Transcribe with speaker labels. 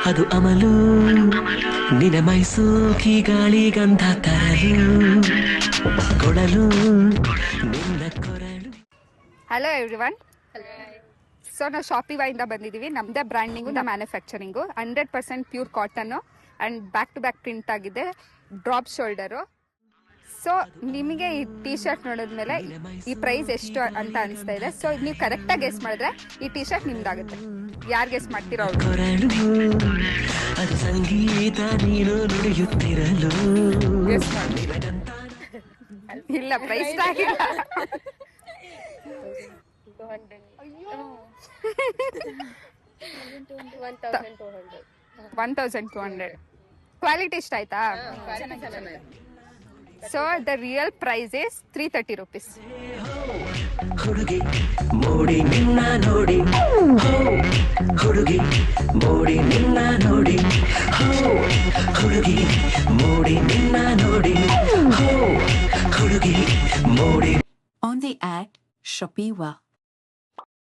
Speaker 1: ಅದು ಅಮಲು ನಿನ ಮೈಸೂಕಿ ಗಾಳಿ ಗಂಧ ತರಲು ಕೊಡಲು ನಿನ್ನ ಕೊರಳು.
Speaker 2: Hello everyone. ಸೊ ನಾವು ಶಾಪಿವೈಂದ ಬಂದಿದ್ದೀವಿ. ನಮ್ಮದೇ ಬ್ರ್ಯಾಂಡಿಂಗು, ನಮ್ಮ manufacturing. 100% pure cotton and back to back print ಆಗಿದೆ, ಡ್ರಾಪ್ ಶೋಲ್ಡರು. ಸೊ ನಿಮಗೆ ಈ ಟಿ ಶರ್ಟ್ ನೋಡಿದ್ಮೇಲೆ ಈ ಪ್ರೈಸ್ ಎಷ್ಟು ಅಂತ ಅನಿಸ್ತಾ ಇದೆ. ಸೊ ನೀವು ಕರೆಕ್ಟಾಗಿ ಗೆಸ್ ಮಾಡಿದ್ರೆ ಈ ಟಿ ಶರ್ಟ್ ನಿಮ್ದಾಗುತ್ತೆ. ಯಾರು ಗೆಸ್ ಮಾಡ್ತೀರೋ ಅವ್ರು.
Speaker 1: ಅದು ಸಂಗೀತ ನೀನು ನುಡಿಯುತ್ತಿರಲು.
Speaker 2: ಗೆಸ್ ಮಾಡಿ. ಇಲ್ಲ, ಪ್ರೈಸ್ ಆಗಿಲ್ಲ. 1200. ಕ್ವಾಲಿಟಿ ಇಷ್ಟ ಆಯ್ತಾ? So the real price is 330 rupees.
Speaker 1: ಹುಡುಗಿ ಮೋಡಿ ನಿನ್ನ ನೋಡಿ, ಹುಡುಗಿ ಮೋಡಿ ನಿನ್ನ ನೋಡಿ, ಹುಡುಗಿ ಮೋಡಿ ನಿನ್ನ ನೋಡಿ, ಹುಡುಗಿ ಮೋಡಿ.
Speaker 3: On the ad, Shopee Wa.